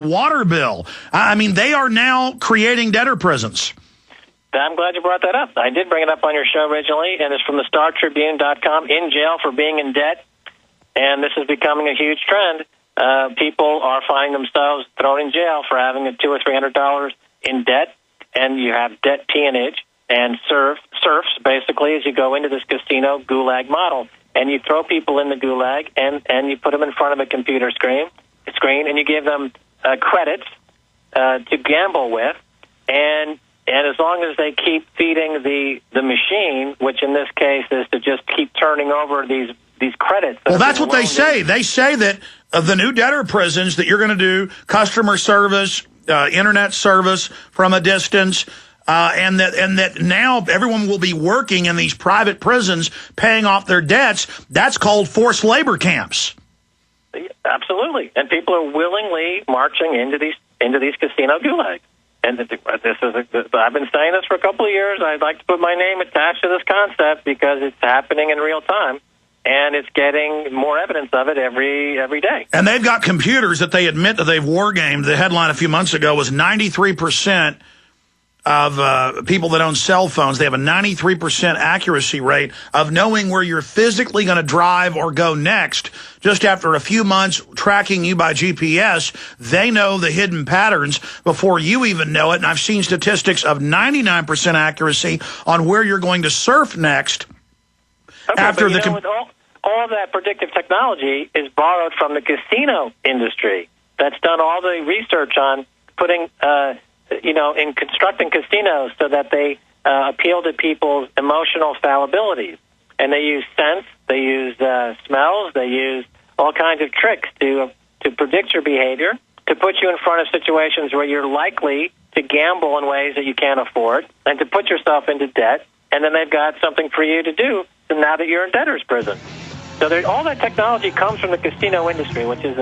water bill. I mean, they are now creating debtor prisons. I'm glad you brought that up. I did bring it up on your show originally, and it's from the StarTribune.com, in jail for being in debt. And this is becoming a huge trend. People are finding themselves thrown in jail for having $200 or $300 in debt, and you have debt peonage and serfs, basically, as you go into this casino gulag model. And you throw people in the gulag, and you put them in front of a computer screen, and you give them credits to gamble with, and as long as they keep feeding the machine, which in this case is to just keep turning over these credits. Well, that's what they say. They say that the new debtor prisons that you're going to do customer service, internet service from a distance, and that now everyone will be working in these private prisons, paying off their debts. That's called forced labor camps. Absolutely, and people are willingly marching into these casino gulags. And I've been saying this for a couple of years. I'd like to put my name attached to this concept because it's happening in real time, and it's getting more evidence of it every day. And they've got computers that they admit that they've war-gamed. The headline a few months ago was 93% of people that own cell phones. They have a 93% accuracy rate of knowing where you're physically going to drive or go next. Just after a few months tracking you by GPS, they know the hidden patterns before you even know it. And I've seen statistics of 99% accuracy on where you're going to surf next. Okay, after all of that predictive technology is borrowed from the casino industry. That's done all the research on putting in constructing casinos so that they appeal to people's emotional fallibilities. And they use scents, they use smells, they use all kinds of tricks to predict your behavior, to put you in front of situations where you're likely to gamble in ways that you can't afford, and to put yourself into debt. And then they've got something for you to do now that you're in debtor's prison. So all that technology comes from the casino industry, which is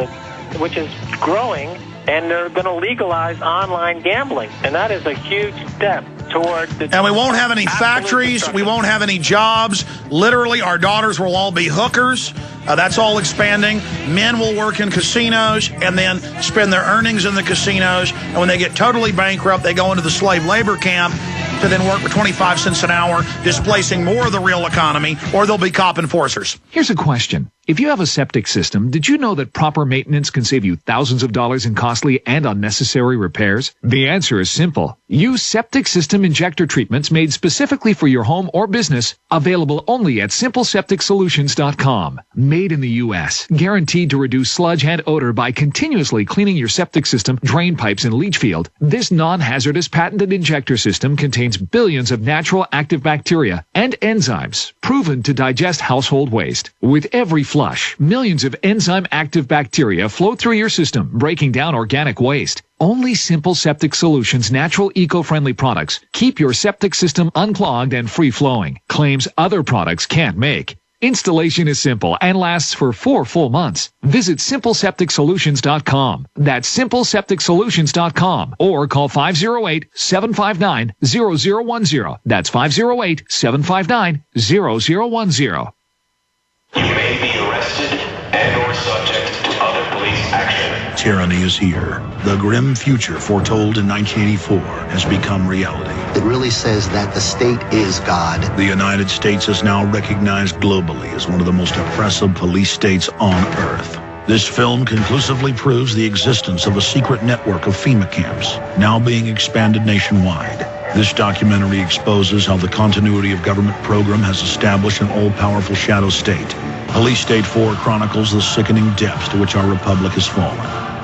growing. And they're going to legalize online gambling. And that is a huge step toward the... And we won't have any factories. We won't have any jobs. Literally, our daughters will all be hookers. That's all expanding. Men will work in casinos and then spend their earnings in the casinos. And when they get totally bankrupt, they go into the slave labor camp to then work for 25 cents an hour, displacing more of the real economy, or they'll be cop enforcers. Here's a question. If you have a septic system, did you know that proper maintenance can save you thousands of dollars in costly and unnecessary repairs? The answer is simple. Use septic system injector treatments made specifically for your home or business, available only at simplesepticsolutions.com. Made in the U.S., guaranteed to reduce sludge and odor by continuously cleaning your septic system, drain pipes, and leach field. This non-hazardous patented injector system contains billions of natural active bacteria and enzymes proven to digest household waste. With every flush, millions of enzyme-active bacteria flow through your system, breaking down organic waste. Only Simple Septic Solutions natural eco-friendly products keep your septic system unclogged and free-flowing, claims other products can't make. Installation is simple and lasts for 4 full months. Visit simplesepticsolutions.com. That's simplesepticsolutions.com, or call 508-759-0010. That's 508-759-0010. You may be arrested and or subject to other police action. Tyranny is here. The grim future foretold in 1984 has become reality. It really says that the state is God. The United States is now recognized globally as one of the most oppressive police states on Earth. This film conclusively proves the existence of a secret network of FEMA camps, now being expanded nationwide. This documentary exposes how the continuity of government program has established an all-powerful shadow state. Police State 4 chronicles the sickening depths to which our republic has fallen.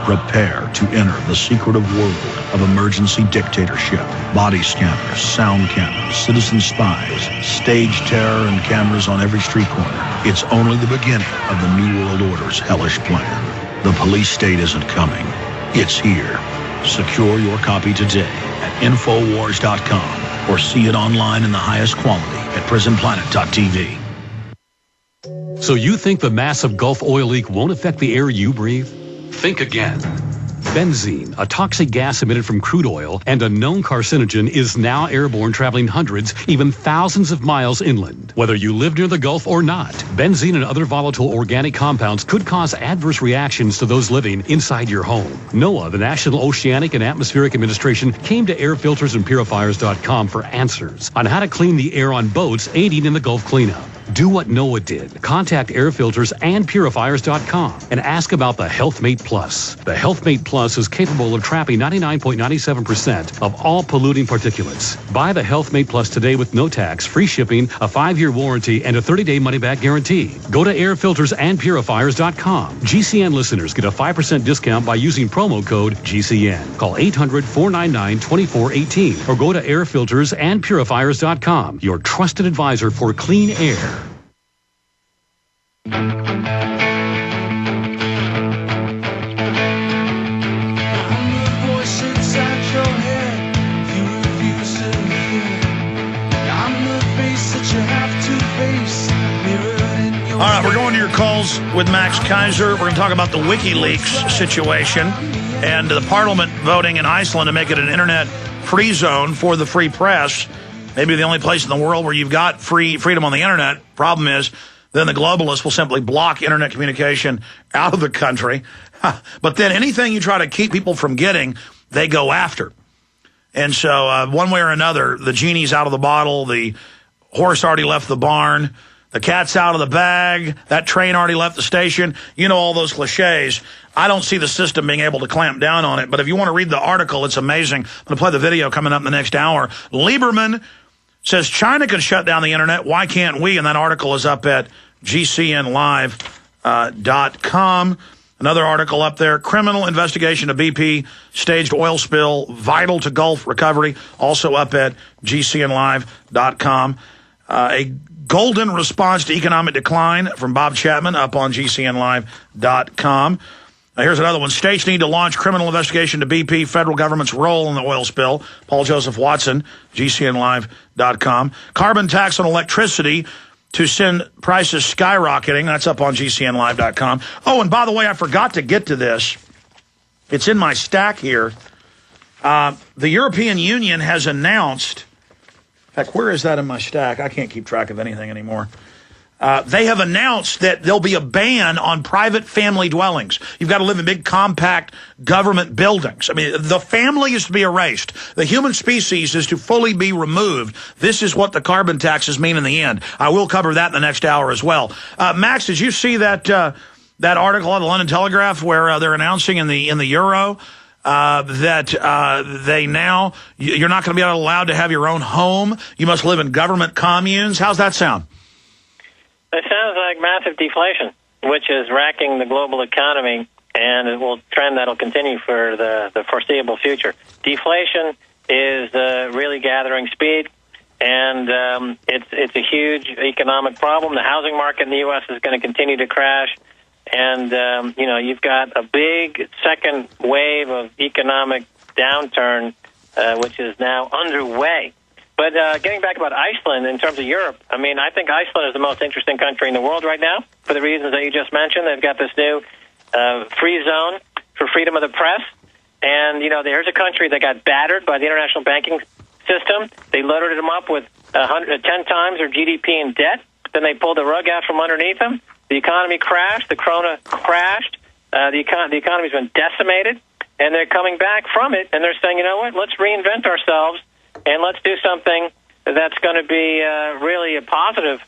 Prepare to enter the secretive world of emergency dictatorship. Body scanners, sound cameras, citizen spies, stage terror, and cameras on every street corner. It's only the beginning of the New World Order's hellish plan. The police state isn't coming. It's here. Secure your copy today at Infowars.com or see it online in the highest quality at PrisonPlanet.tv. So you think the massive Gulf oil leak won't affect the air you breathe? Think again. Benzene, a toxic gas emitted from crude oil and a known carcinogen, is now airborne, traveling hundreds, even thousands of miles inland. Whether you live near the Gulf or not, benzene and other volatile organic compounds could cause adverse reactions to those living inside your home. NOAA, the National Oceanic and Atmospheric Administration, came to airfiltersandpurifiers.com for answers on how to clean the air on boats aiding in the Gulf cleanup. Do what NOAA did. Contact airfiltersandpurifiers.com and ask about the HealthMate Plus. The HealthMate Plus is capable of trapping 99.97% of all polluting particulates. Buy the HealthMate Plus today with no tax, free shipping, a 5-year warranty, and a 30-day money-back guarantee. Go to airfiltersandpurifiers.com. GCN listeners get a 5% discount by using promo code GCN. Call 800-499-2418 or go to airfiltersandpurifiers.com, your trusted advisor for clean air. All right, we're going to your calls with Max Keiser. We're going to talk about the WikiLeaks situation and the parliament voting in Iceland to make it an internet-free zone for the free press. Maybe the only place in the world where you've got freedom on the internet. Problem is, then the globalists will simply block internet communication out of the country. But then anything you try to keep people from getting, they go after. And so one way or another, the genie's out of the bottle, the horse already left the barn, the cat's out of the bag, that train already left the station. You know all those cliches. I don't see the system being able to clamp down on it. But if you want to read the article, it's amazing. I'm going to play the video coming up in the next hour. Lieberman says China could shut down the internet. Why can't we? And that article is up at GCNlive.com. Another article up there, criminal investigation of BP staged oil spill, vital to Gulf recovery, also up at GCNlive.com. A golden response to economic decline from Bob Chapman up on GCNlive.com. Here's another one. States need to launch criminal investigation to BP, federal government's role in the oil spill. Paul Joseph Watson, GCNlive.com. Carbon tax on electricity to send prices skyrocketing. That's up on GCNlive.com. Oh, and by the way, I forgot to get to this. It's in my stack here. The European Union has announced, in fact, where is that in my stack? I can't keep track of anything anymore. They have announced that there'll be a ban on private family dwellings. You've got to live in big, compact government buildings. I mean, the family is to be erased. The human species is to fully be removed. This is what the carbon taxes mean in the end. I will cover that in the next hour as well. Max, did you see that that article on the London Telegraph where they're announcing in the Euro that they now, you're not going to be allowed to have your own home. You must live in government communes. How's that sound? It sounds like massive deflation, which is racking the global economy, and it will trend that'll continue for the foreseeable future. Deflation is really gathering speed, and it's a huge economic problem. The housing market in the U.S. is going to continue to crash, and you've got a big second wave of economic downturn, which is now underway. But getting back about Iceland in terms of Europe, I mean, I think Iceland is the most interesting country in the world right now for the reasons that you just mentioned. They've got this new free zone for freedom of the press. And, there's a country that got battered by the international banking system. They loaded them up with 10 times their GDP in debt. Then they pulled the rug out from underneath them. The economy crashed. The krona crashed. The economy's been decimated. And they're coming back from it. And they're saying, you know what, let's reinvent ourselves. And let's do something that's going to be really a positive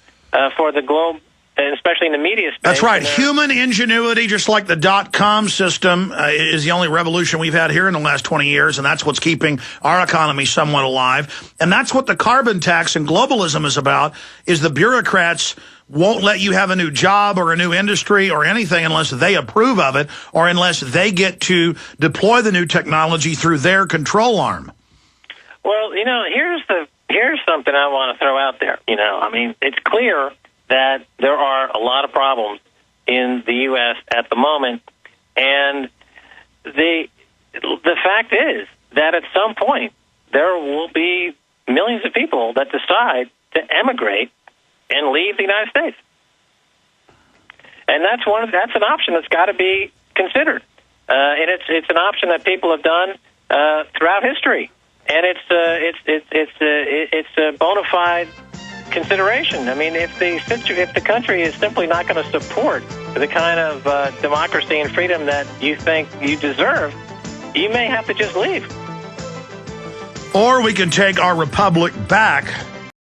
for the globe, and especially in the media space. That's right. Human ingenuity, just like the .com system, is the only revolution we've had here in the last 20 years, and that's what's keeping our economy somewhat alive. And that's what the carbon tax and globalism is about, is the bureaucrats won't let you have a new job or a new industry or anything unless they approve of it or unless they get to deploy the new technology through their control arm. Well, here's something I want to throw out there. I mean, it's clear that there are a lot of problems in the U.S. at the moment, and the fact is that at some point there will be millions of people that decide to emigrate and leave the United States, and that's an option that's got to be considered. and it's an option that people have done throughout history, and it's a bona fide consideration. I mean, if the country is simply not going to support the kind of democracy and freedom that you think you deserve, you may have to just leave. Or we can take our republic back